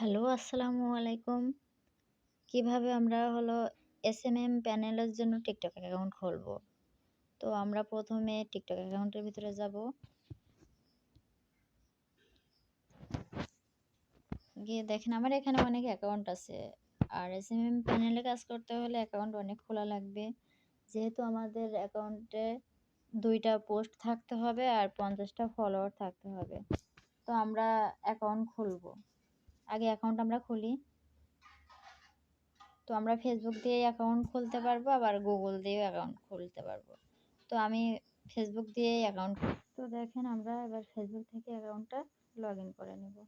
Hello, আসসালামু আলাইকুম। কিভাবে আমরা এসএমএম প্যানেলের জন্য টিকটক অ্যাকাউন্ট খুলবো? তো আমরা ১ম এ টিকটক অ্যাকাউন্টের ভিতরে যাবো। গিয়ে দেখেন আমার এখানে অনেক অ্যাকাউন্ট আছে। আর এসএমএম প্যানেলে কাজ করতে হলে অ্যাকাউন্ট অনেক খোলা লাগবে। যেহেতু আমাদের অ্যাকাউন্টে ২ টা পোস্ট থাকতে হবে আর ৫০ টা ফলোয়ার থাকতে হবে। তো আমরা অ্যাকাউন্ট খুলবো। আগে অ্যাকাউন্ট আমরা খুলি। তো আমরা ফেসবুক দিয়ে অ্যাকাউন্ট খুলতে পারবো, আবার গুগল দিয়েও অ্যাকাউন্ট খুলতে পারবো। তো আমি ফেসবুক দিয়েই অ্যাকাউন্ট তো দেখেন আমরা এবার ফেসবুক থেকে অ্যাকাউন্টটা লগইন করে নেব।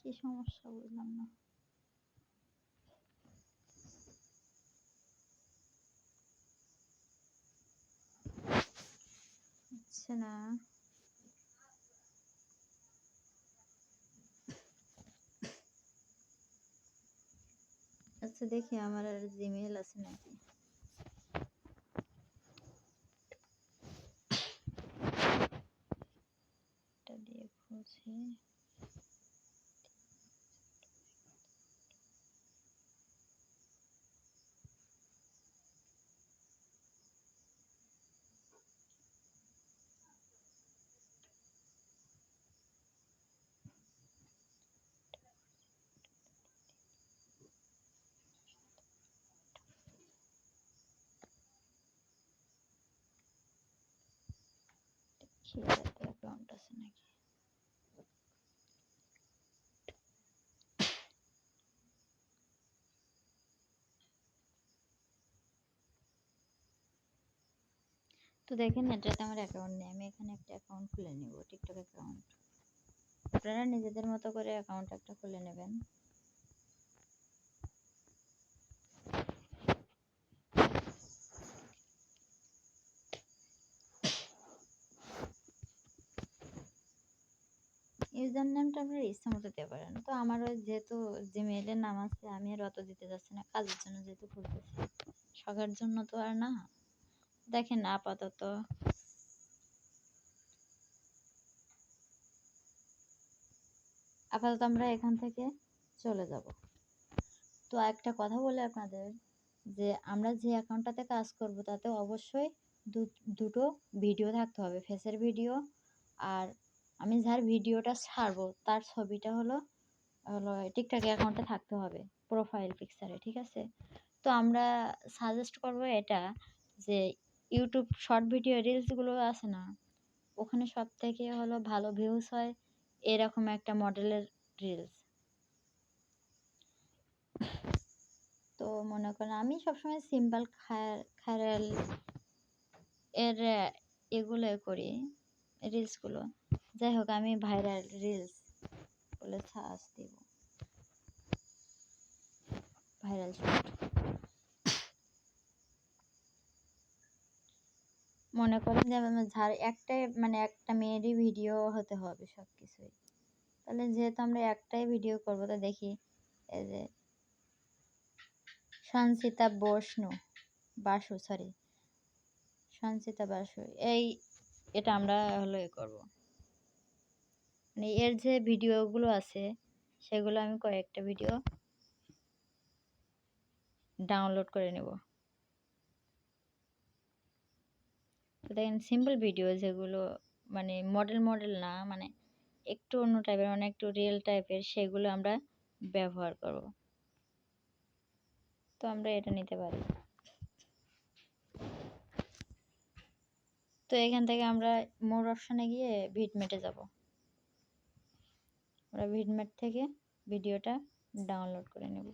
কি সমস্যা বুঝলাম না। হচ্ছে না। আচ্ছা দেখি আমার আর জিমেইল আছে নাকি। এটা দিয়ে খুলছি। দেখি এটাতে অ্যাকাউন্ট আছে নাকি। তো দেখেন এটাতে আমার অ্যাকাউন্ট নেই। আমি এখানে একটা অ্যাকাউন্ট খুলে নেব, টিকটক অ্যাকাউন্ট। আপনারা নিজেদের মতো করে অ্যাকাউন্ট একটা খুলে নেবেন। ইউজার নেমটা আপনার ইচ্ছা মতো দিতে পারেন। তো আমারও যেহেতু জিমেইলের নাম আছে, আমি আর অত দিতে যাচ্ছি না, কাজের জন্য যেহেতু খুলতেছি, শখের জন্য তো আর না। দেখেন আপাতত আমরা এখান থেকে চলে যাব। তো একটা কথা বলি আপনাদের, যে আমরা যে অ্যাকাউন্টটাতে কাজ করব তাতে অবশ্যই দুটো ভিডিও থাকতে হবে, ফেসের ভিডিও। আর আমি যার ভিডিওটা ছাড়বো তার ছবিটা হলো হলো টিকটক অ্যাকাউন্টে থাকতে হবে, প্রোফাইল পিকচারে, ঠিক আছে? তো আমরা সাজেস্ট করব এটা, যে ইউটিউব শর্ট ভিডিও রিলসগুলো আছে না, ওখানে সবথেকে ভালো ভিউজ হয় এরকম একটা মডেলের রিলস। তো মনে করেন আমি সবসময় সিম্পল খায়রাল এর এগুলো করি, রিলসগুলো। যাই হোক, আমি ভাইরাল রিলস বলে সার্চ দিব, ভাইরাল শর্ট। মনে করেন যে যার একটাই একটা মেয়েরই ভিডিও হতে হবে সব কিছুই। তাহলে যেহেতু আমরা একটাই ভিডিও করবো, তো দেখি এই যে সঞ্চিতা বাসু, এটা আমরা করবো। এর যে ভিডিওগুলো আছে সেগুলো আমি কয়েকটা ভিডিও ডাউনলোড করে নেব। তো দেখেন সিম্পল ভিডিও যেগুলো মডেল না, একটু অন্য টাইপের, একটু রিয়েল টাইপের, সেগুলো আমরা ব্যবহার করব। তো আমরা এটা নিতে পারি। তো এখান থেকে আমরা মোর অপশনে গিয়ে ভিডমেটে যাব। আমরা ভিডমেট থেকে ভিডিওটা ডাউনলোড করে নেব।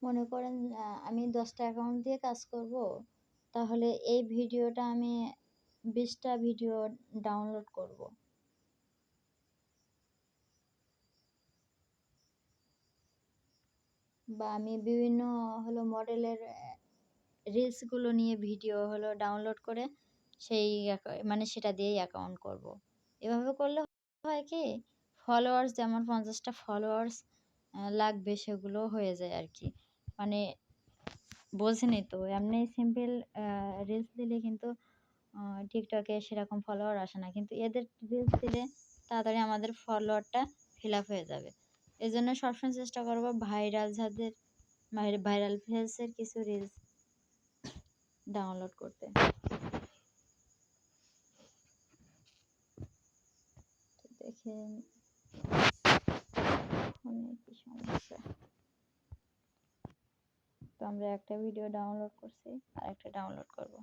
মনে করেন আমি 10টা অ্যাকাউন্ট দিয়ে কাজ করব, তাহলে এই ভিডিওটা আমি 20টা ভিডিও ডাউনলোড করব। বা আমি বিভিন্ন মডেলের রিলসগুলো নিয়ে ভিডিও ডাউনলোড করে সেই মানে সেটা দিয়েই অ্যাকাউন্ট করব। এভাবে করলে হয় কি, ফলোয়ার্স যেমন 50টা ফলোয়ার্স লাগবে সেগুলো হয়ে যায় আর কি। মানে বোঝেনই তো, এমনি সিম্পল রিলস দিলে কিন্তু টিকটকে সেরকম ফলোয়ার আসে না, কিন্তু এদের রিলস দিলে তাড়াতাড়ি আমাদের ফলোয়ারটা ফিল আপ হয়ে যাবে। এই জন্য সবসময় চেষ্টা করবো ভাইরাল ফেসের কিছু রিলস ডাউনলোড করতে। দেখেন ফোনে কি সমস্যা। তো আমরা একটা ভিডিও ডাউনলোড করছি, আর একটা ডাউনলোড করব।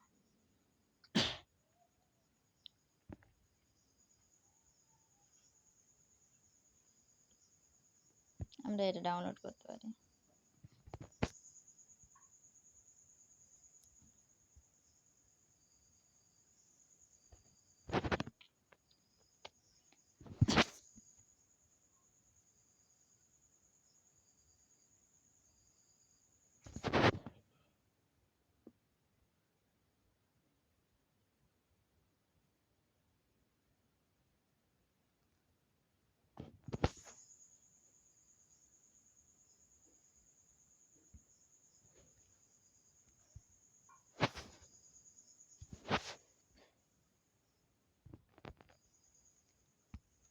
আমরা এটা ডাউনলোড করতে পারি।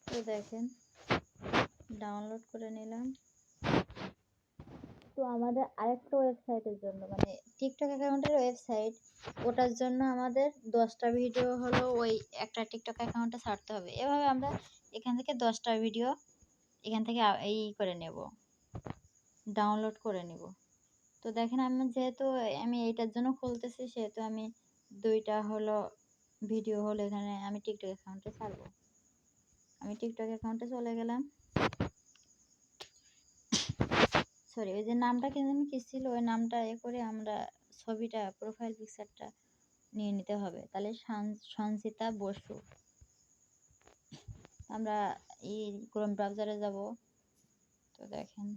তো দেখেন ডাউনলোড করে নিলাম। তো আমাদের আরেকটা ওয়েবসাইটের জন্য, মানে টিকটক অ্যাকাউন্টের ওয়েবসাইট, ওটার জন্য আমাদের 10টা ভিডিও ওই একটা টিকটক অ্যাকাউন্টে ছাড়তে হবে। এভাবে আমরা এখান থেকে 10টা ভিডিও এখান থেকে এই করে নেব, ডাউনলোড করে নেব। তো দেখেন যেহেতু আমি এইটার জন্য খুলতেছি, সেহেতু আমি 2টা ভিডিও এখানে আমি টিকটক অ্যাকাউন্টে ছাড়বো। আমি টিকটক অ্যাকাউন্টে চলে গেলাম। সরি, ওই যে নামটা কি ছিল, ওই নামটা করে আমরা ছবিটা প্রোফাইল পিকচারটা নিয়ে নিতে হবে। তাহলে সঞ্চিতা বসু। আমরা এই ক্রোম ব্রাউজারে যাব। তো দেখেন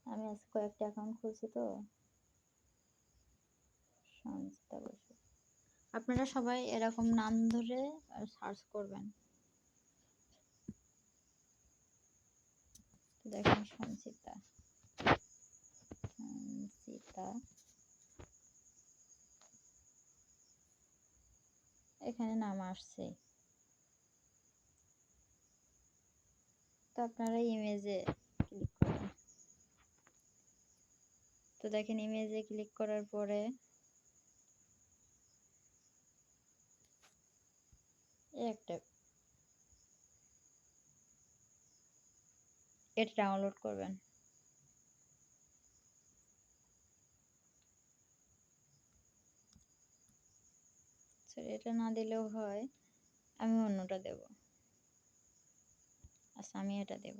আমি আজকে কয়েকটা অ্যাকাউন্ট খুলছি, তো সঞ্চিতা বসু। আপনারা সবাই এরকম নাম ধরে সার্চ করবেন। তো দেখেন সঞ্চিতা এখানে নাম আসছে। তো আপনারা ইমেজে ক্লিক করবেন। তো দেখেন ইমেজে ক্লিক করার পরে এটা ডাউনলোড করবেন। এটা না দিলেও হয়, আমি অন্যটা দেব। আচ্ছা, আমি এটা দেব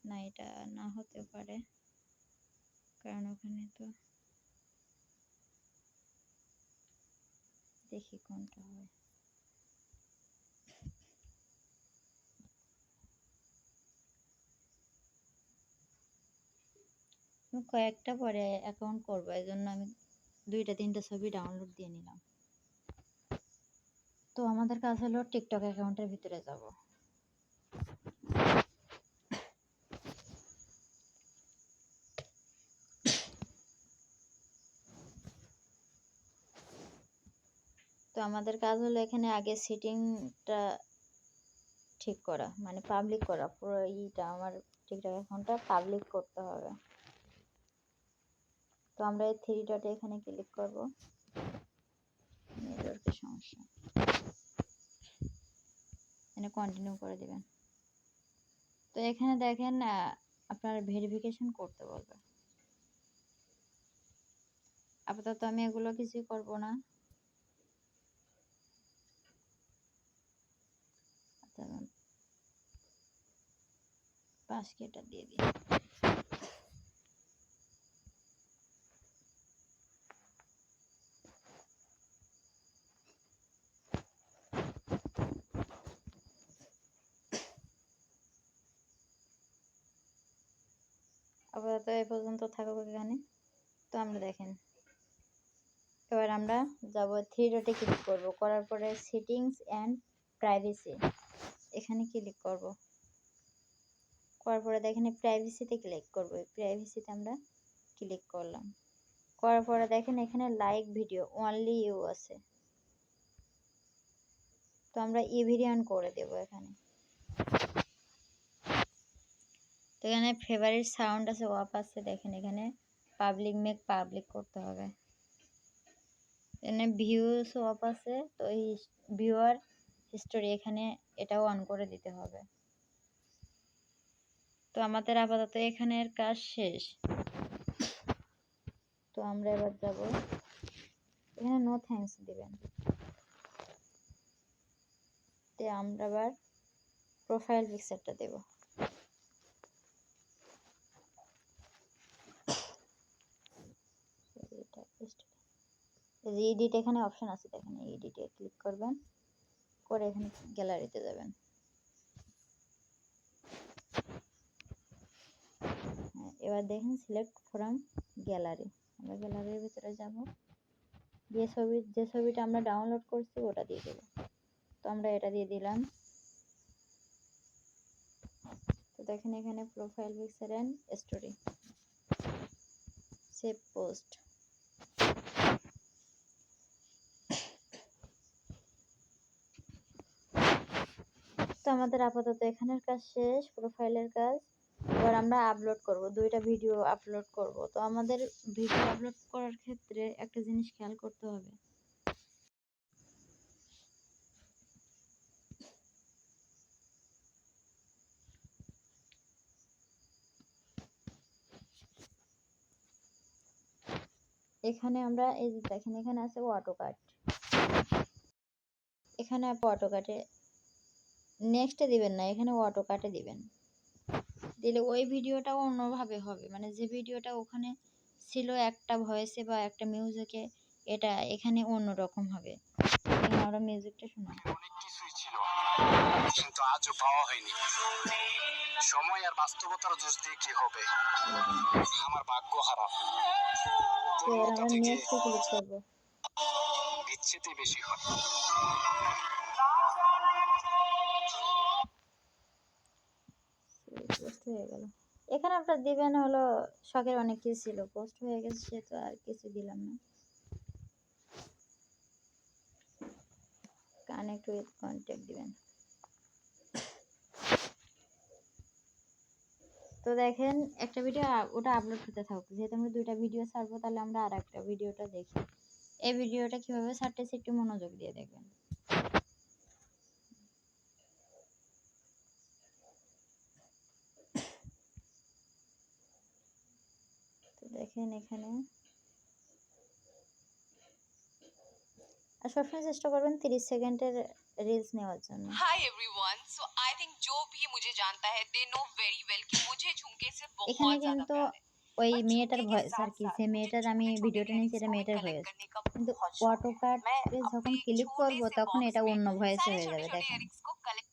না, এটা না হতে পারে, কারণ ওখানে তো দেখি কোনটা হয়। আমি কয়েকটা পরে অ্যাকাউন্ট করবো, এই জন্য আমি 2টা 3টা ছবি ডাউনলোড দিয়ে নিলাম। তো আমাদের কাজ হলো টিকটক অ্যাকাউন্টের ভিতরে যাব। তো আমাদের কাজ হলো এখানে আগে সেটিংটা ঠিক করা, মানে পাবলিক করা। পুরো আমার টিকটক অ্যাকাউন্টটা পাবলিক করতে হবে। তো আমরা এই 3 ডটে এখানে ক্লিক করব। নেটওয়ার্কের সমস্যা, এখানে কন্টিনিউ করে দিবেন। তো এখানে দেখেন আপনার ভেরিফিকেশন করতে বলবে। আপাতত আমি এগুলো কিছুই করব না। 7 5 কে এটা দিয়ে দিই। আপাতত এই পর্যন্ত থাকুক এখানে। তো আমরা দেখেন এবার আমরা যাব 3 ডটে ক্লিক করব, করার পরে সেটিংস অ্যান্ড প্রাইভেসি এখানে ক্লিক করব, করার পরে দেখেন প্রাইভেসিতে ক্লিক করব। প্রাইভেসিতে আমরা ক্লিক করলাম, করার পরে দেখেন এখানে লাইক ভিডিও অনলি ইউ আছে, তো আমরা এভিরিয়ান করে দেব এখানে। তো এখানে ফেভারিট সাউন্ড আছে, অফ আছে, দেখেন এখানে পাবলিক মেক পাবলিক করতে হবে। এখানে ভিউস অফ আছে, তো এই ভিউয়ার হিস্টোরি এখানে এটাও অন করে দিতে হবে। তো আমাদের আপাতত এখানের কাজ শেষ। তো আমরা এবার যাব এখানে নো থ্যাঙ্কস দিবেন। তো আমরা আবার প্রোফাইল পিকচারটা দেব। এডিট এখানে অপশন আছে, দেখেন এডিটে ক্লিক করবেন, করে এখানে গ্যালারিতে যাবেন। এবার দেখেন সিলেক্ট ফ্রম গ্যালারি, আমরা গ্যালারির ভিতরে যাব, যে ছবিটা আমরা ডাউনলোড করছি ওটা দিয়ে দেব। তো আমরা এটা দিয়ে দিলাম। তো দেখেন এখানে profile picture and story, save post. তো আমাদের আপাতত এখানের কাজ শেষ, প্রোফাইলের কাজ। এবার আমরা আপলোড করব, 2টা ভিডিও আপলোড করব। তো আমাদের ভিডিও আপলোড করার ক্ষেত্রে একটা জিনিস খেয়াল করতে হবে, এখানে আমরা এই যে দেখেন এখানে আছে অটো কাট, এখানে অটো কাটে নেক্সটে দিবেন না, এখানে অটো কাটে দিবেন। দিলে ওই ভিডিওটাও অন্যভাবে হবে, মানে যে ভিডিওটা ওখানে ছিল একটা ভয়েসে বা একটা মিউজিকে, এটা এখানে অন্যরকম হবে। এখানে আমরা মিউজিকটা শুনি। অনেক কিছুই ছিল কিন্তু আজও পাওয়া হয়নি। সময় আর বাস্তবতার দোষ দিয়ে কি হবে, আমার ভাগ্য খারাপ। এবার আমরা নেক্সটে ক্লিক করব। বিচ্ছেদই বেশি হয়। পোস্ট হয়ে গেল। এখানে আপনার দিবেন হলো শখের অনেক কিছু ছিল, পোস্ট হয়ে গেছে সে তো আর কিছু দিলাম না। কানেক্ট উইথ কন্ট্যাক্ট দিবেন। তো দেখেন একটা ভিডিও ওটা আপলোড হতে থাকুক, যেহেতু আমরা 2টা ভিডিও ছাড়বো, তাহলে আমরা আর একটা ভিডিওটা দেখি। এই ভিডিওটা কিভাবে ছাড়তেছি একটু মনোযোগ দিয়ে দেখবেন। তো দেখেন এখানে আর সবসময় চেষ্টা করবেন 30 সেকেন্ডের রিলস নেওয়ার জন্য। Hi everyone. So I think जो भी मुझे जानता है, they know very well कि मुझे झुमके से এখানে बहुत ज्यादा কিন্তু प्यार है। ওই पर মেয়েটার झुमके के ভয়েস আর साथ কি, साथ যে मुझे মেয়েটার আমি छोटे छोटे ভিডিওটা নিয়েছি इयररिंग्स এটা को भी মেয়েটার कलेक्ट ভয়েস, करने का কিন্তু बहुत शौक অটো है। मैं কাটে যখন अपने ক্লিক छोटे করব से তখন बॉक्स এটা में অন্য ভয়েসে सारे হয়ে छोटे যাবে। छोटे দেখেন इयररिंग्स को कलेक्ट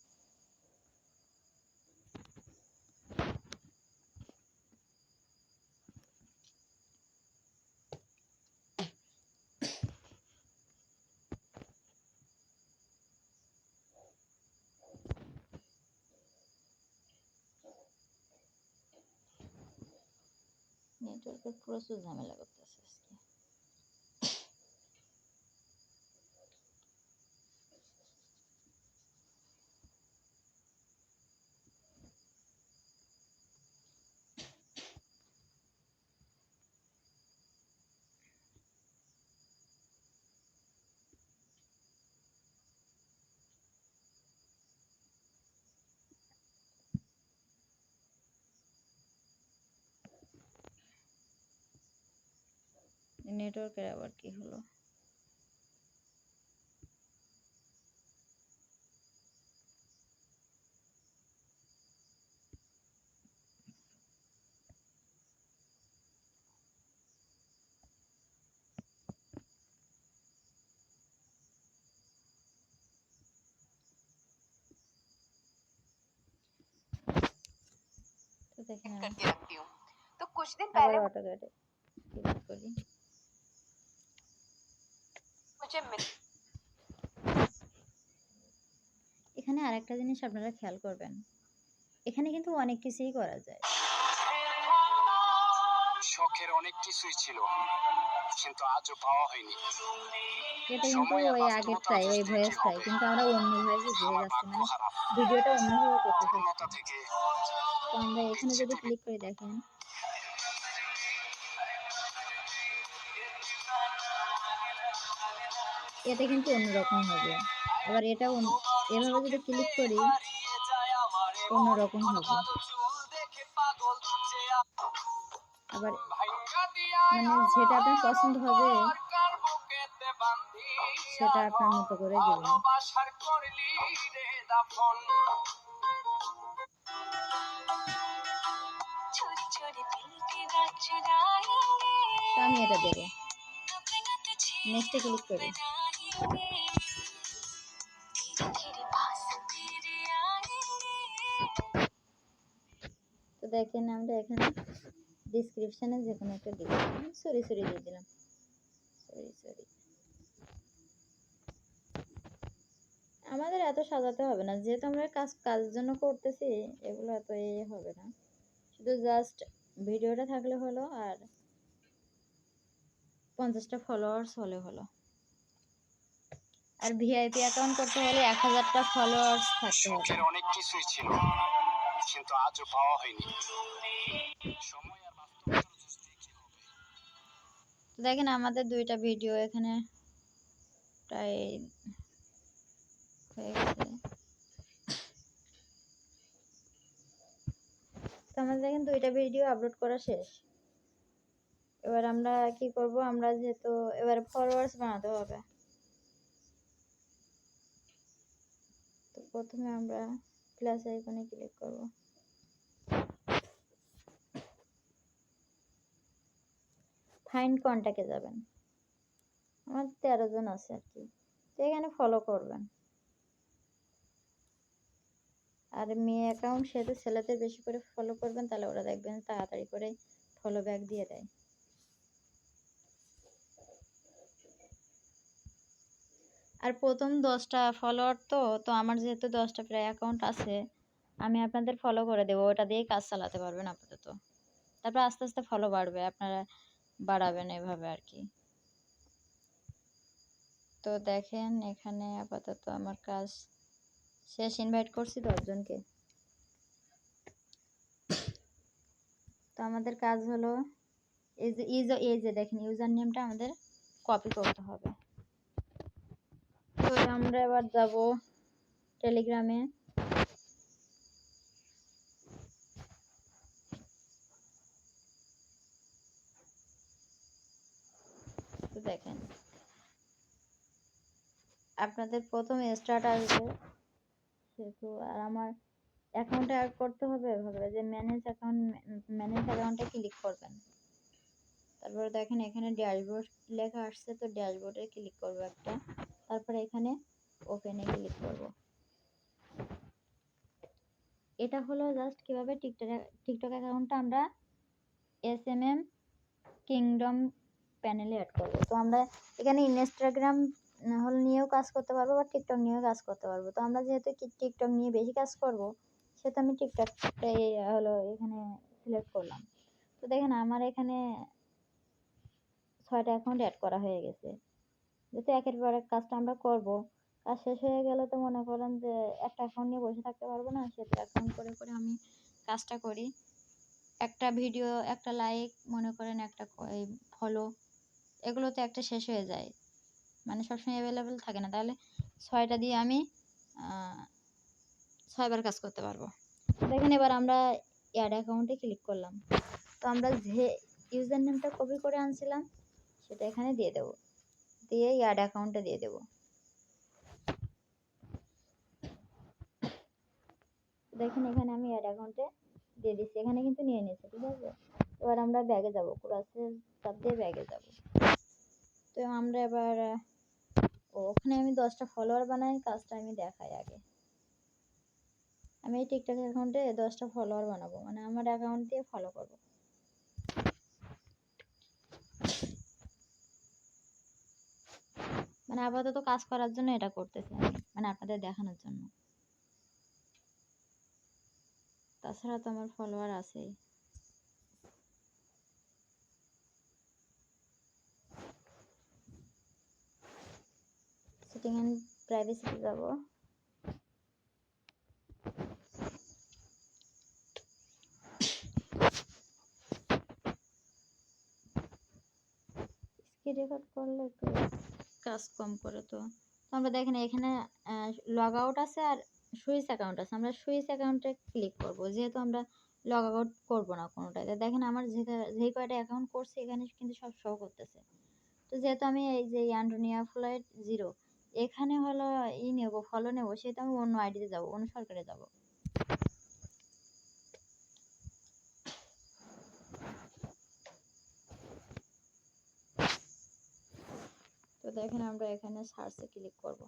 নেটওয়ার্কের প্রচুর ঝামেলা করতেছে আজকে। নেটওয়ার্কের আবার কি হলো? দেখেন আমি करके रखती हूँ। तो कुछ दिन আবার पहले অটো ক্লিক করি। मुझे এখানে আরেকটা জিনিস আপনারা খেয়াল করবেন, এখানে কিন্তু অনেক কিছুই করা যায়। শখের অনেক কিছুই ছিল, কিন্তু আজও পাওয়া হয়নি। এটা কিন্তু সময় আর ওই বাস্তবতার আগেরটাই, দোষ ওই দিয়ে কি ভয়েসটাই, হবে? কিন্তু আমরা অন্য ভয়েসে দিয়ে আমার যাচ্ছি, ভাগ্য মানে খারাপ। ভিডিওটা অন্যভাবে করতে পূর্ণতা চাচ্ছি। থেকে তো আমরা এখানে যদি বিচ্যুতি ক্লিক করে দেখেন, এটা কিন্তু অন্যরকম হবে। আবার এটা এভাবে যদি ক্লিক করি অন্যরকম হবে। আবার মানে যেটা আপনার পছন্দ হবে সেটা আপনার মতো করে দিবেন। তো আমি এটা দেব, নেক্সটে ক্লিক করি। তো দেখেন আমরা এখানে ডিসক্রিপশনে যে কোনো একটা দিয়ে দিলাম, সরি দিয়ে দিলাম, সরি। আমাদের এত সাজাতে হবে না, যেহেতু আমরা কাজের জন্য করতেছি, এগুলো এত হবে না। শুধু জাস্ট ভিডিওটা থাকলে হলো, আর 50টা ফলোয়ার্স হলে হলো। আর ভিআইপি অ্যাকাউন্ট করতে হলে 1000টা ফলোয়ার্স থাকতে হবে। শখের অনেক কিছুই ছিল, কিন্তু আজও পাওয়া হয়নি। সময় আর বাস্তবতার দোষ দিয়ে কি হবে? তো দেখেন আমাদের 2টা ভিডিও এখানে প্রায় হয়ে গেছে। তো আমাদের দেখেন 2টা ভিডিও আপলোড করা শেষ। এবার আমরা কি করব, আমরা যেহেতু এবার ফলোয়ার্স বানাতে হবে, তো প্রথমে আমরা প্লাস আইকনে ক্লিক করব। ফাইন্ড কন্ট্যাক্টে যাবেন, আমার 13 জন আছে আর কি, তো এখানে ফলো করবেন। আর মেয়ে অ্যাকাউন্ট সেহেতু ছেলেদের বেশি করে ফলো করবেন, তাহলে ওরা দেখবেন তাড়াতাড়ি করে ফলো ব্যাক দিয়ে দেয়। আর প্রথম 10টা ফলোয়ার তো আমার যেহেতু 10টা প্রায় অ্যাকাউন্ট আছে, আমি আপনাদের ফলো করে দেবো, ওটা দিয়েই কাজ চালাতে পারবেন আপাতত। তারপর আস্তে আস্তে ফলো বাড়বে, আপনারা বাড়াবেন এভাবে আর কি। তো দেখেন এখানে আপাতত আমার কাজ শেষ, ইনভাইট করছি 10 জনকে। তো আমাদের কাজ হলো এই যে দেখেন ইউজার নেমটা আমাদের কপি করতে হবে। তো আমরা এবার যাব টেলিগ্রামে। তো দেখেন আপনাদের প্রথম স্টার্ট আসবে সেহেতু, আর আমার অ্যাকাউন্টে অ্যাড করতে হবে এভাবে যে ম্যানেজ অ্যাকাউন্টে ক্লিক করবেন। তারপরে দেখেন এখানে ড্যাশবোর্ড লেখা আসছে, তো ড্যাশবোর্ডে ক্লিক করব একটা, তারপরে এখানে ওপেনে ক্লিক করব। এটা হলো জাস্ট কিভাবে টিকটক অ্যাকাউন্টটা আমরা SMM কিংডম প্যানেলে অ্যাড করব। তো আমরা এখানে ইনস্টাগ্রাম নিয়েও কাজ করতে পারবো বা টিকটক নিয়েও কাজ করতে পারবো। তো আমরা যেহেতু টিকটক নিয়ে বেশি কাজ করব, সেহেতু আমি টিকটকটাই এখানে সিলেক্ট করলাম। তো দেখেন আমার এখানে 6টা অ্যাকাউন্ট অ্যাড করা হয়ে গেছে। যেহেতু একের পর এক কাজটা আমরা করব, কাজ শেষ হয়ে গেলে তো মনে করেন যে একটা অ্যাকাউন্ট নিয়ে বসে থাকতে পারবো না, সেহেতু অ্যাকাউন্ট করে আমি কাজটা করি। একটা ভিডিও, একটা লাইক, মনে করেন একটা ফলো, এগুলোতে একটা শেষ হয়ে যায়, মানে সবসময় অ্যাভেলেবেল থাকে না। তাহলে 6টা দিয়ে আমি 6বার কাজ করতে পারবো। দেখেন এবার আমরা অ্যাড অ্যাকাউন্টে ক্লিক করলাম। তো আমরা যে ইউজার নেমটা কপি করে আনছিলাম সেটা এখানে দিয়ে দেব, দিয়ে অ্যাড অ্যাকাউন্টে দিয়ে দেব। দেখেন এখানে আমি অ্যাড অ্যাকাউন্টে দিয়ে দিচ্ছি, এখানে কিন্তু নিয়ে নিয়েছে, ঠিক আছে। এবার আমরা ব্যাগে যাব, ক্রসের চাপ দিয়ে ব্যাগে যাব। তো আমরা এবার ওখানে আমি 10টা ফলোয়ার বানাই, কাজটা আমি দেখাই আগে। আমি এই টিকটক অ্যাকাউন্টে 10টা ফলোয়ার বানাবো, মানে আমার অ্যাকাউন্ট দিয়ে ফলো করব। মানে আপাতত কাজ করার জন্য এটা করতেছি আমি, মানে আপনাদের দেখানোর জন্য। তাছাড়া তো আমার ফলোয়ার আছেই। সেটিং এন্ড প্রাইভেসিতে যাব। স্ক্রিন রেকর্ড করলে একটু কাজ কম করে। তো আমরা দেখেন এখানে লগ আউট আছে আর সুইচ অ্যাকাউন্ট আছে। আমরা সুইচ অ্যাকাউন্টে ক্লিক করব, যেহেতু আমরা লগ আউট করবো না কোনোটাতে। দেখেন আমার যে কয়টা অ্যাকাউন্ট করছি এখানে কিন্তু সব শো করতেছে। তো যেহেতু আমি এই যে অ্যান্টোনিয়া ফ্লাইট 0 এখানে হলো নেব, ফলো নেব, সেটা আমি অন্য আইডিতে যাব, অন্য সরকারে যাব। তো দেখেন আমরা এখানে সার্চে ক্লিক করব।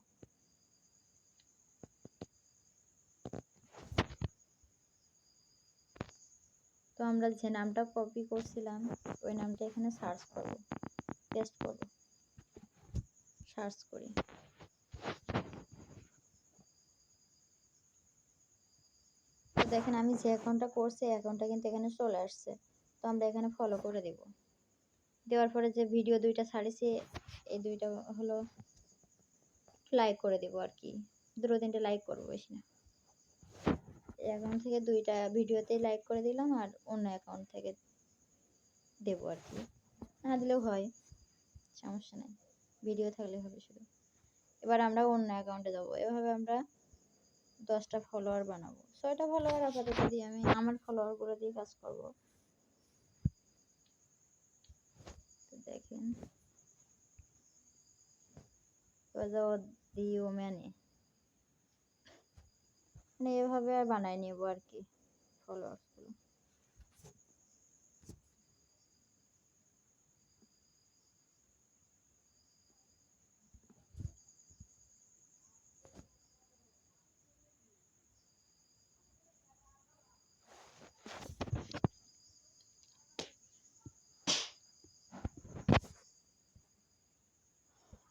তো আমরা যে নামটা কপি করছিলাম ওই নামটা এখানে সার্চ করব, পেস্ট করব, সার্চ করি। তো দেখেন আমি যে অ্যাকাউন্টটা করছি এই অ্যাকাউন্টটা কিন্তু এখানে চলে আসছে। তো আমরা এখানে ফলো করে দেব। দেওয়ার পরে যে ভিডিও দুইটা ছাড়িছি এই দুইটা হলো লাইক করে দেব আর কি, 2-3টে লাইক করবো, বেশি না। এই অ্যাকাউন্ট থেকে দুইটা ভিডিওতেই লাইক করে দিলাম আর অন্য অ্যাকাউন্ট থেকে দেবো আর কি, না দিলেও হয়, সমস্যা নেই, ভিডিও থাকলে হবে শুধু। এবার আমরা অন্য অ্যাকাউন্টে যাবো। এভাবে আমরা 10টা ফলোয়ার বানাবো। 6টা ফলোয়ার আপাতত দিয়ে আমি আমার ফলোয়ারগুলো দিয়ে কাজ করব। তো দেখেন মানে এভাবে আর বানাই নেব আর কি ফলোয়ার্সগুলো।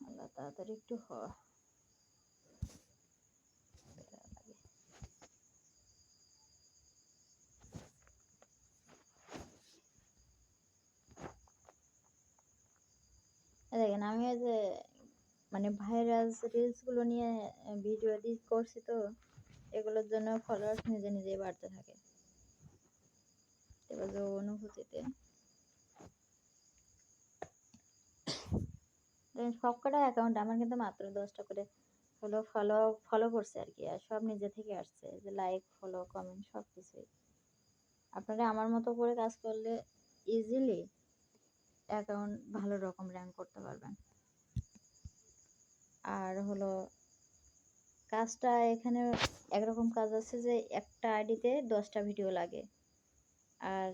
আল্লাহ তাড়াতাড়ি একটু দেখেন আমি এই যে মানে ভাইরাস রিলসগুলো নিয়ে ভিডিও এডিট করছি, তো এগুলোর জন্য ফলোয়ার্স নিজে নিজেই বাড়তে থাকে। এবার যে অনুভূতিতে সবকটা অ্যাকাউন্ট আমার কিন্তু মাত্র 10টা করে ফলো করছে আর কি, আর সব নিজে থেকে আসছে, যে লাইক ফলো কমেন্ট সব কিছুই। আপনারা আমার মতো করে কাজ করলে ইজিলি অ্যাকাউন্ট ভালো রকম র্যাঙ্ক করতে পারবেন। আর হলো কাজটা এখানে একরকম কাজ আছে যে একটা আইডিতে 10টা ভিডিও লাগে, আর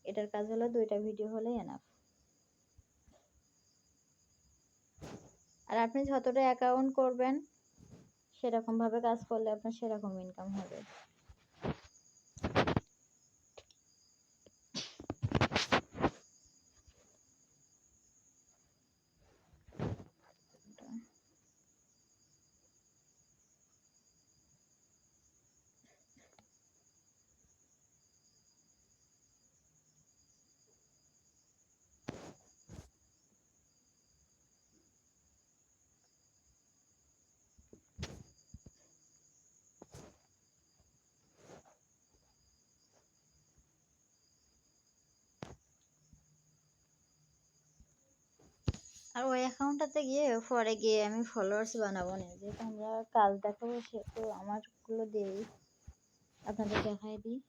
এটার কাজ হলো 2টা ভিডিও হলেই এনাফ। আর আপনি যতটা অ্যাকাউন্ট করবেন সেরকম ভাবে কাজ করলে আপনার সেরকম ইনকাম হবে। আর ওই অ্যাকাউন্টটাতে গিয়ে পরে গিয়ে আমি ফলোয়ার্স বানাবো না, যেহেতু আমরা কাজ দেখাবো সেহেতু আমারগুলো দিয়েই আপনাদের দেখাই দিই।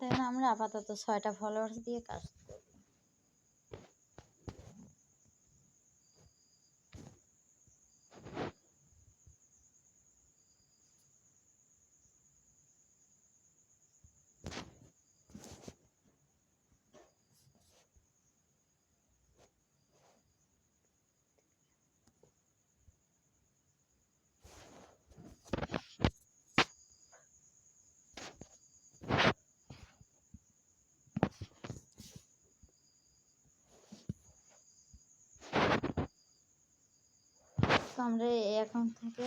দেখেন আমরা আপাতত 6টা ফলোয়ার্স দিয়ে কাজ করব। তো আমরা এই অ্যাকাউন্ট থেকে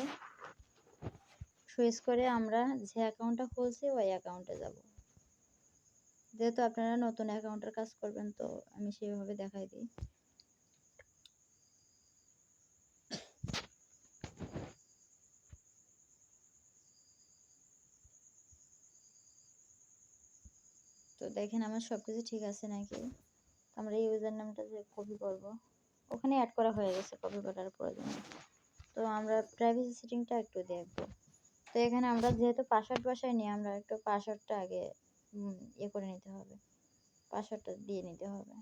সুইচ করে আমরা যে অ্যাকাউন্টটা খুলছি ওই অ্যাকাউন্টে যাব। যেহেতু আপনারা নতুন অ্যাকাউন্টের কাজ করবেন তো আমি সেইভাবে দেখাই দিই। তো দেখেন আমার সব কিছু ঠিক আছে নাকি। আমরা ইউজার নামটা যে কপি করব, ওখানে অ্যাড করা হয়ে গেছে, কপি করার প্রয়োজন নেই। তো আমরা প্রাইভেসি সেটিংটা একটু দেখব। তো এখানে আমরা যেহেতু পাসওয়ার্ড বসাইনি, আমরা একটু পাসওয়ার্ডটা আগে ইয়ে করে নিতে হবে, পাসওয়ার্ডটা দিয়ে নিতে হবে।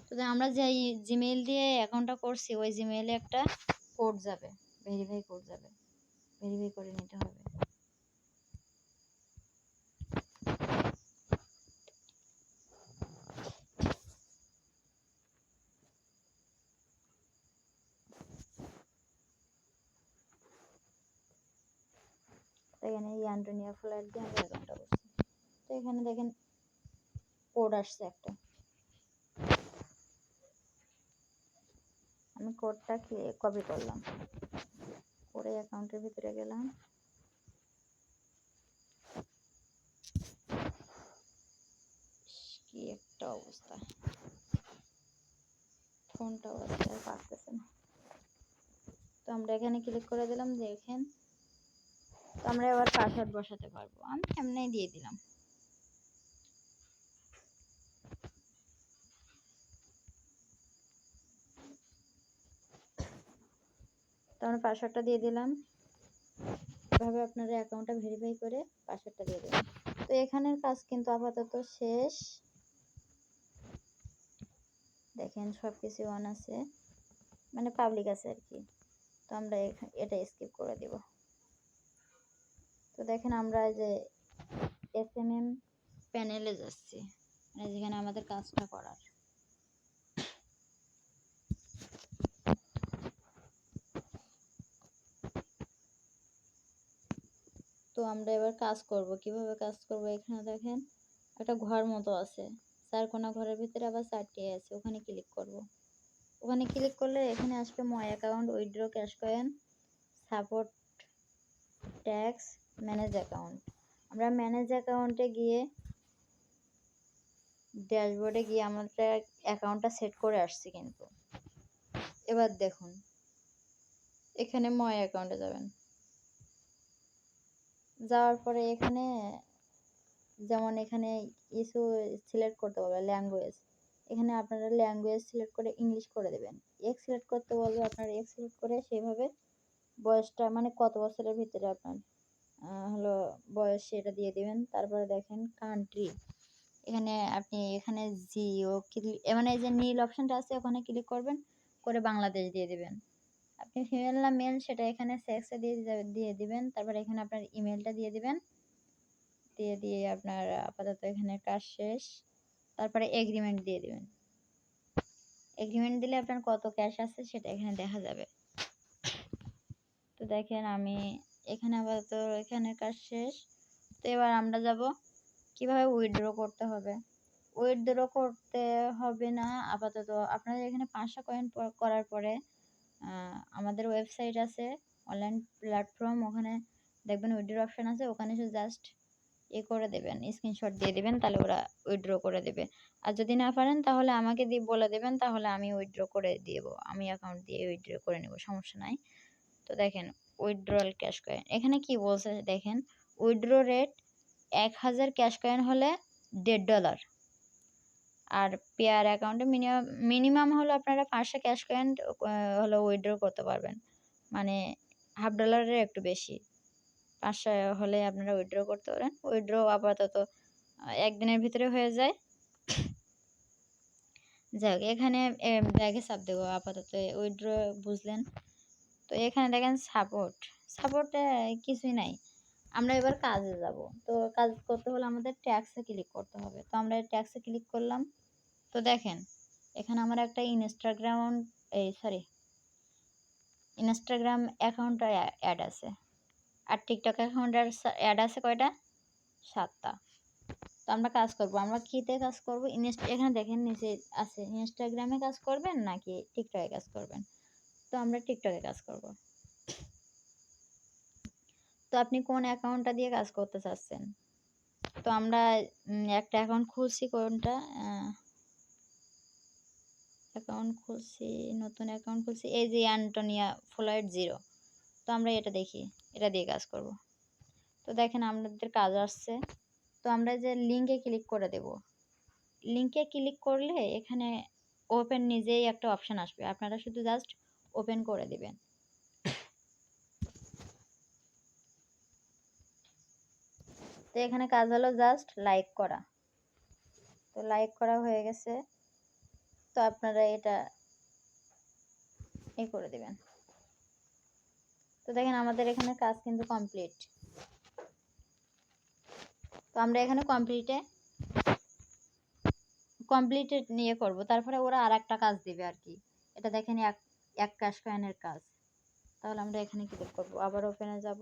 তো আমরা যে জিমেইল দিয়ে অ্যাকাউন্টটা করছি ওই জিমেইলে একটা কোড যাবে, ভেরিফাই কোড যাবে, ভেরিফাই করে নিতে হবে। এখানে এই অ্যান্টোনিয়া ফ্ল্যাট দিয়ে আমরা অ্যাকাউন্টটা করছি। তো এখানে দেখেন কোড আসছে একটা, আমি কোডটা কপি করলাম, করে অ্যাকাউন্টের ভিতরে গেলাম। কি একটা অবস্থা, ফোনটাও আজকে আর পারতেছে না। তো আমরা এখানে ক্লিক করে দিলাম, দেখেন। তো আমরা এবার পাসওয়ার্ড বসাতে পারবো, আমি এমনিই দিয়ে দিলাম। তো আমরা পাসওয়ার্ডটা দিয়ে দিলাম। এভাবে আপনারা অ্যাকাউন্টটা ভেরিফাই করে পাসওয়ার্ডটা দিয়ে দেবেন। তো এখানের কাজ কিন্তু আপাতত শেষ। দেখেন সব কিছু অন আছে, মানে পাবলিক আছে আর কি। তো আমরা এটা স্কিপ করে দিব। তো দেখেন আমরা যে SMM প্যানেলে যাচ্ছি, মানে যেখানে আমাদের কাজটা করার। তো আমরা এবার কাজ করব, কিভাবে কাজ করব। এখানে দেখেন একটা ঘর মতো আছে, 4 কোণা, ঘরের ভিতরে আবার 4টি আছে, ওখানে ক্লিক করব। ওখানে ক্লিক করলে এখানে আসবে my account, withdraw cash coin, support, tax, manage account. আমরা ম্যানেজ অ্যাকাউন্টে গিয়ে ড্যাশবোর্ডে গিয়ে আমাদের অ্যাকাউন্টটা সেট করে আসছি কিন্তু। এবার দেখুন এখানে মাই অ্যাকাউন্টে যাবেন, যাওয়ার পরে এখানে যেমন এখানে ইস্যু সিলেক্ট করতে বলবে ল্যাঙ্গুয়েজ, এখানে আপনারা ল্যাঙ্গুয়েজ সিলেক্ট করে ইংলিশ করে দেবেন। এক্স সিলেক্ট করতে বলবে, আপনারা এক্স সিলেক্ট করে সেইভাবে বয়সটা, মানে কত বছরের ভিতরে আপনার হলো বয়স, সেটা দিয়ে দিবেন। তারপরে দেখেন কান্ট্রি, এখানে আপনি এখানে জিও মানে এই যে নীল অপশনটা আছে ওখানে ক্লিক করবেন, করে বাংলাদেশ দিয়ে দিবেন। আপনি ফিমেল না মেল সেটা এখানে সেক্সে দিয়ে দিবেন। তারপরে এখানে আপনার ইমেলটা দিয়ে দিবেন, দিয়ে আপনার আপাতত এখানে কাজ শেষ। তারপরে এগ্রিমেন্ট দিয়ে দিবেন। এগ্রিমেন্ট দিলে আপনার কত ক্যাশ আছে সেটা এখানে দেখা যাবে। তো দেখেন আমি এখানে আপাতত এখানে কাজ শেষ। তো এবার আমরা যাব কিভাবে উইথড্র করতে হবে। উইথড্র করতে হবে না আপাতত, আপনাদের এখানে 500 কয়েন করার পরে আমাদের ওয়েবসাইট আছে, অনলাইন প্ল্যাটফর্ম, ওখানে দেখবেন উইথড্র অপশন আছে, ওখানে শুধু জাস্ট করে দেবেন, স্ক্রিনশট দিয়ে দিবেন, তাহলে ওরা উইথড্র করে দেবে। আর যদি না পারেন তাহলে আমাকে বলে দেবেন, তাহলে আমি উইথড্র করে দিব, আমি অ্যাকাউন্ট দিয়ে উইথড্র করে নেব, সমস্যা নাই। তো দেখেন উইথড্রয়াল ক্যাশ কয়েন এখানে কি বলছে দেখেন, উইথড্র রেট 1000 ক্যাশ কয়েন হলে $1.5। আর পেয়ার অ্যাকাউন্টে মিনিমাম হলো আপনারা 500 ক্যাশ কয়েন হলো উইথড্র করতে পারবেন, মানে $1/2 একটু বেশি। 500 হলে আপনারা উইথড্র করতে পারেন। উইথড্র আপাতত একদিনের ভিতরে হয়ে যায়। যাই হোক, এখানে ব্যাগে চাপ দেবো আপাতত। উইথড্র বুঝলেন তো। এখানে দেখেন সাপোর্টে কিছুই নাই। আমরা এবার কাজে যাব। তো কাজ করতে হলে আমাদের ট্যাক্সে ক্লিক করতে হবে। তো আমরা ট্যাক্সে ক্লিক করলাম। তো দেখেন এখানে আমার একটা ইনস্টাগ্রাম অ্যাকাউন্ট অ্যাড আছে, আর টিকটক অ্যাকাউন্ট অ্যাড আছে কয়টা? 7টা। তো আমরা কাজ করব, আমরা কিতে কাজ করব? এখানে দেখেন নিচে আছে ইনস্টাগ্রামে কাজ করবেন নাকি টিকটকে কাজ করবেন। তো আমরা টিকটকে কাজ করব। তো আপনি কোন অ্যাকাউন্টটা দিয়ে কাজ করতে চাচ্ছেন? তো আমরা একটা অ্যাকাউন্ট খুলছি। কোনটা অ্যাকাউন্ট খুলছি? নতুন অ্যাকাউন্ট খুলছি, এই যে অ্যান্টোনিয়া ফ্লয়েড 0। তো আমরা এটা দেখি, এটা দিয়ে কাজ করব। তো দেখেন আমাদের কাজ আসছে। তো আমরা যে লিঙ্কে ক্লিক করে দেব। লিঙ্কে ক্লিক করলে এখানে ওপেন নিজেই একটা অপশান আসবে, আপনারা শুধু জাস্ট ওপেন করে দিবেন। তো এখানে কাজ হলো জাস্ট লাইক করা। তো লাইক করা হয়ে গেছে। তো আপনারা এটা করে দিবেন। তো দেখেন আমাদের এখানে কাজ কিন্তু কমপ্লিট। তো আমরা এখানে কমপ্লিটেড নিয়ে করব। তারপরে ওরা আর একটা কাজ দিবে আর কি। এটা দেখেন এক ক্যাশ কয়েনের কাজ। তাহলে আমরা এখানে ক্লিক করব, আবার ওপেনে যাব।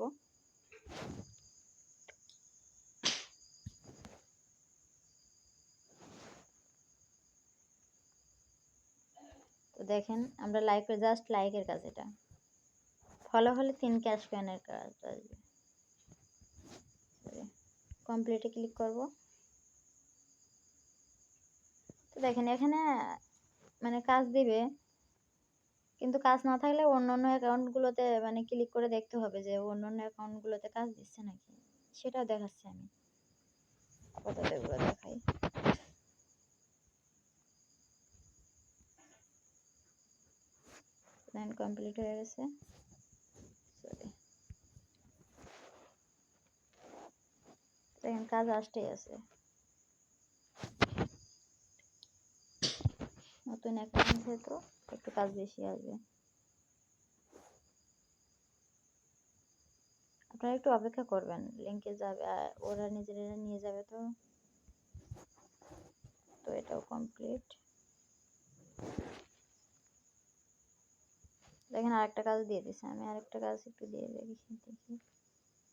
তো দেখেন আমরা জাস্ট লাইকের কাজ। এটা ফলো হলে 3 ক্যাশ কয়েনের কাজ আসবে। কমপ্লিটে ক্লিক করব। তো দেখেন এখানে মানে কাজ দিবে, কিন্তু কাজ না থাকলে অন্যান্য অ্যাকাউন্টগুলোতে মানে ক্লিক করে দেখতে হবে যে অন্যান্য অ্যাকাউন্টগুলোতে কাজ দিচ্ছে নাকি, সেটাও দেখাচ্ছি আমি। আপাতত এগুলো দেখাই। দেন কমপ্লিট হয়ে গেছে। সরি, দেখেন কাজ আসতেই আছে। নতুন অ্যাকাউন্ট যেহেতু একটু কাজ বেশি আসবে। আপনারা একটু অপেক্ষা করবেন, লিঙ্কে যাবে, ওরা নিজেরা নিয়ে যাবে। তো এটাও কমপ্লিট। দেখেন আরেকটা কাজ দিয়ে দিছে। আমি আরেকটা কাজ একটু দিয়ে দেখি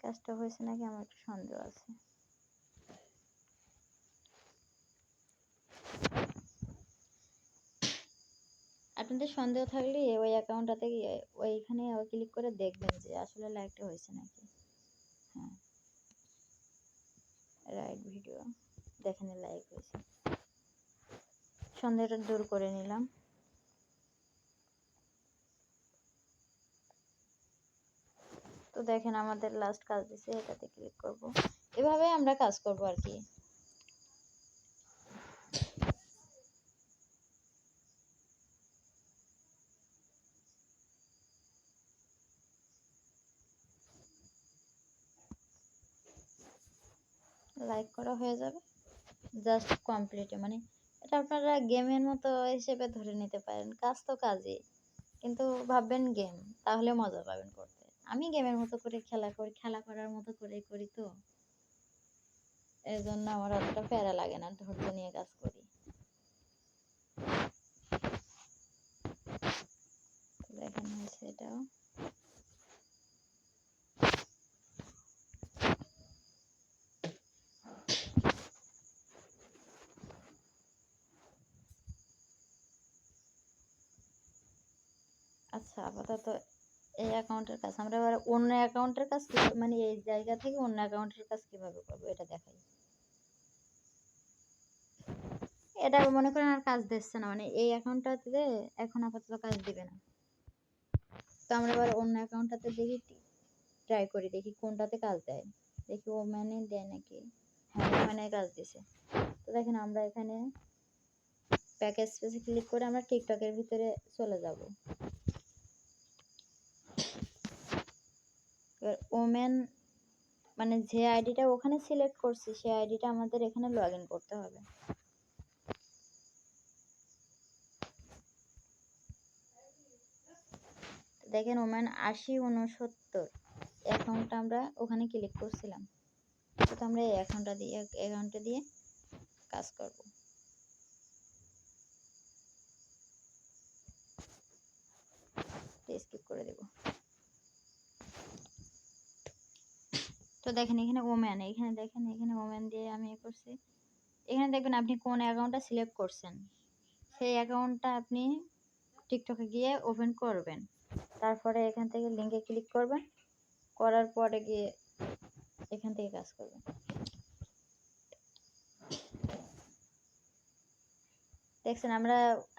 কাজটা হয়েছে নাকি, আমার একটু সন্দেহ আছে। আপনাদের সন্দেহ থাকলে ওই অ্যাকাউন্টটাতে গিয়ে ওইখানে ক্লিক করে দেখবেন যে আসলে লাইকটা হয়েছে নাকি। হ্যাঁ, রাইট ভিডিও, দেখেন লাইক হয়েছে। সন্দেহটা দূর করে নিলাম। তো দেখেন আমাদের লাস্ট কাজ দিছে, এটাতে ক্লিক করব। এভাবে আমরা কাজ করব আর কি। লাইক করা হয়ে যাবে, জাস্ট কমপ্লিটে। মানে এটা আপনারা গেমের মতো হিসেবে ধরে নিতে পারেন। কাজ তো কাজই, কিন্তু ভাববেন গেম, তাহলে মজা পাবেন করতে। আমি গেমের মতো করে খেলা করার মতো করে করি। তো এই জন্য আমার অতটা প্যারা লাগে না, ধৈর্য নিয়ে কাজ করি। দেখেন হয়েছে এটাও। আচ্ছা, আপাতত এই অ্যাকাউন্টের কাজ। আমরা এবার অন্য অ্যাকাউন্টের কাজ মানে এই জায়গা থেকে অন্য অ্যাকাউন্টের কাজ কিভাবে করবো এটা দেখাই। এটা মনে করেন আর কাজ দিচ্ছে না, মানে এই অ্যাকাউন্টটাতে এখন আপাতত কাজ দিবে না। তো আমরা এবার অন্য অ্যাকাউন্টটাতে দেখি, ট্রাই করি, দেখি কোনটাতে কাজ দেয়। দেখি ও মানে দেয় নাকি। হ্যাঁ, মানে কাজ দিছে। তো দেখেন আমরা এখানে প্যাকেজ স্পেসে ক্লিক করে আমরা টিকটকের ভিতরে চলে যাব। এবার ওমেন মানে যে আইডিটা ওখানে সিলেক্ট করছি সেই আইডিটা আমাদের এখানে লগ ইন করতে হবে। দেখেন ওমান 8069 অ্যাকাউন্টটা আমরা ওখানে ক্লিক করছিলাম। তো আমরা এই অ্যাকাউন্টটা দিয়ে কাজ করব। স্কিপ করে দেব। তো দেখেন এখানে ওম্যান, এখানে দেখেন এখানে ওম্যান দিয়ে আমি করছি। এখানে দেখবেন আপনি কোন অ্যাকাউন্টটা সিলেক্ট করছেন সেই অ্যাকাউন্টটা আপনি টিকটকে গিয়ে ওপেন করবেন। তারপরে এখান থেকে লিঙ্কে ক্লিক করবেন, করার পরে গিয়ে এখান থেকে কাজ করবেন। দেখছেন আমরা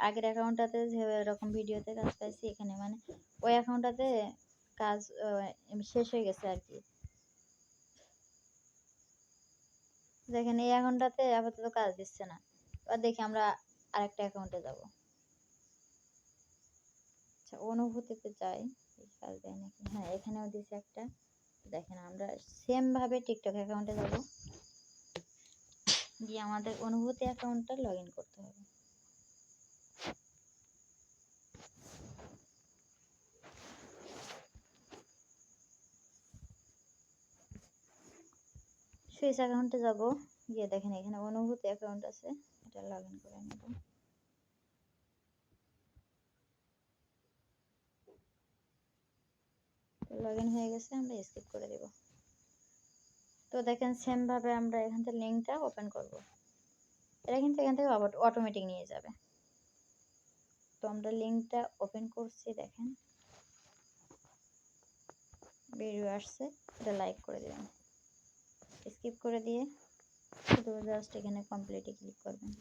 আগের অ্যাকাউন্টটাতে যেরকম ভিডিওতে কাজ পাইছি এখানে মানে ওই অ্যাকাউন্টটাতে কাজ শেষ হয়ে গেছে আর কি। দেখেন এই অ্যাকাউন্টটাতে আপাতত কাজ দিচ্ছে না। এবার দেখি আমরা আরেকটা অ্যাকাউন্টে যাব। আচ্ছা অনুভূতিতে যাই, কাজ দেয় নাকি। হ্যাঁ এখানেও দিছে একটা। দেখেন আমরা সেম ভাবে টিকটক অ্যাকাউন্টে যাব, গিয়ে আমাদের অনুভূতি অ্যাকাউন্টটা লগ ইন করতে হবে। সুইচ অ্যাকাউন্টে যাব, গিয়ে দেখেন এখানে অনুভূতি অ্যাকাউন্ট আছে, এটা লগ ইন করে নেব। লগ ইন হয়ে গেছে, আমরা স্কিপ করে দেব। তো দেখেন সেম ভাবে আমরা এখান থেকে লিঙ্কটা ওপেন করব। এটা কিন্তু এখান থেকে অটোমেটিক নিয়ে যাবে। তো আমরা লিঙ্কটা ওপেন করছি, দেখেন ভিডিও আসছে, এটা লাইক করে দেবেন। স্কিপ করে দিয়ে শুধু জাস্ট এখানে কমপ্লিটে ক্লিক করবেন।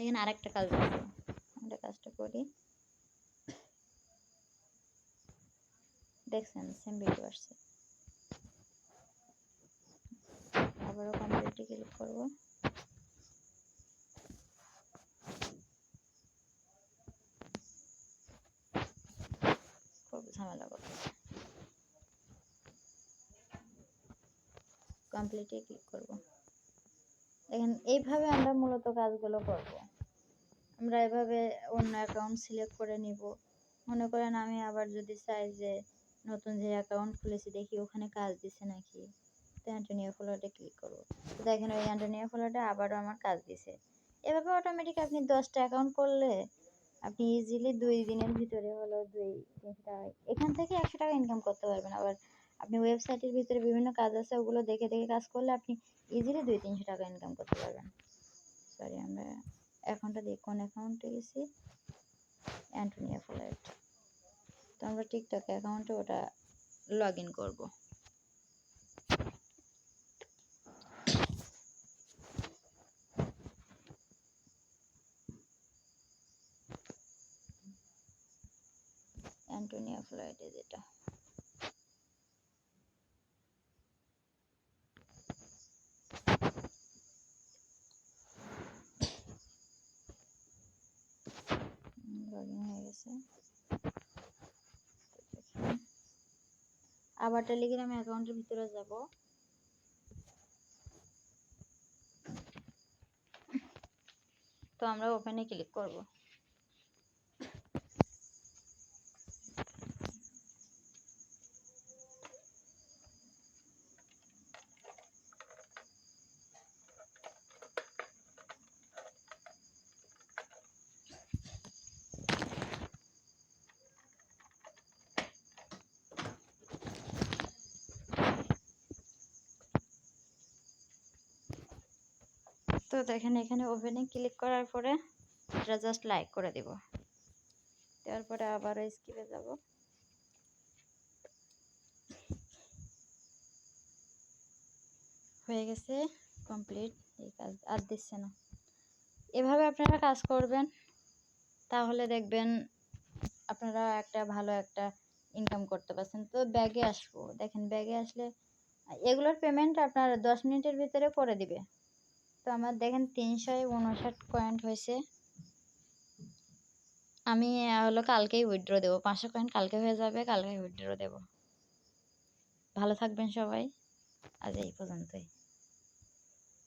এখানে আরেকটা কাজ আছে, আমরা কাজটা করি। দেখছেন সেম ভিডিও আসছে, আবারও কমপ্লিটে ক্লিক করব। খুব ঝামেলা করতেছে, কমপ্লিটে ক্লিক করব। দেখেন এইভাবে আমরা মূলত কাজগুলো করব। আমরা এভাবে অন্য অ্যাকাউন্ট সিলেক্ট করে নিব। মনে করেন আমি আবার যদি চাই যে নতুন যে অ্যাকাউন্ট খুলেছি দেখি ওখানে কাজ দিছে নাকি, তো অ্যান্টোনিও ফ্লোটে ক্লিক করব। তো দেখেন ওই অ্যান্টোনিও ফ্লোটে আবারও আমার কাজ দিছে। এভাবে অটোমেটিক আপনি 10টা অ্যাকাউন্ট করলে আপনি ইজিলি 2 দিনের ভিতরে হলো 2-3 টাকা এখান থেকে 100 টাকা ইনকাম করতে পারবেন। আবার আপনি ওয়েবসাইটের ভিতরে বিভিন্ন কাজ আছে, ওগুলো দেখে দেখে কাজ করলে আপনি ইজিলি 200-300 টাকা ইনকাম করতে পারবেন। সরি আমরা অ্যাকাউন্টটা দিয়ে কোন অ্যাকাউন্টে গেছি, অ্যান্টোনিও ফ্লোট। তো আমরা টিকটক অ্যাকাউন্টে ওটা লগ ইন করবো। অ্যান্টোনিও ফ্লোটে যেটা লগ ইন হয়ে গেছে। আবার টেলিগ্রাম অ্যাকাউন্টের ভিতরে যাব। তো আমরা ওপেনে ক্লিক করব। তো দেখেন এখানে ওপেনে ক্লিক করার পরে এটা জাস্ট লাইক করে দিব। দেওয়ার পরে আবার স্কিপে যাব। হয়ে গেছে কমপ্লিট। এই কাজ আর দিচ্ছে না। এভাবে আপনারা কাজ করবেন, তাহলে দেখবেন আপনারা একটা ভালো একটা ইনকাম করতে পারছেন। তো ব্যাগে আসবো, দেখেন ব্যাগে আসলে এগুলোর পেমেন্ট আপনার 10 মিনিটের ভিতরে করে দিবে। তো আমার দেখেন 359 পয়েন্ট হয়েছে। আমি হলো কালকেই উইথড্র দেবো, 500 কয়েন কালকে হয়ে যাবে, কালকে উইথড্র দেবো। ভালো থাকবেন সবাই। আজ এই পর্যন্তই।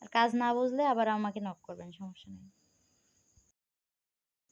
আর কাজ না বুঝলে আবার আমাকে নক করবেন, সমস্যা নেই।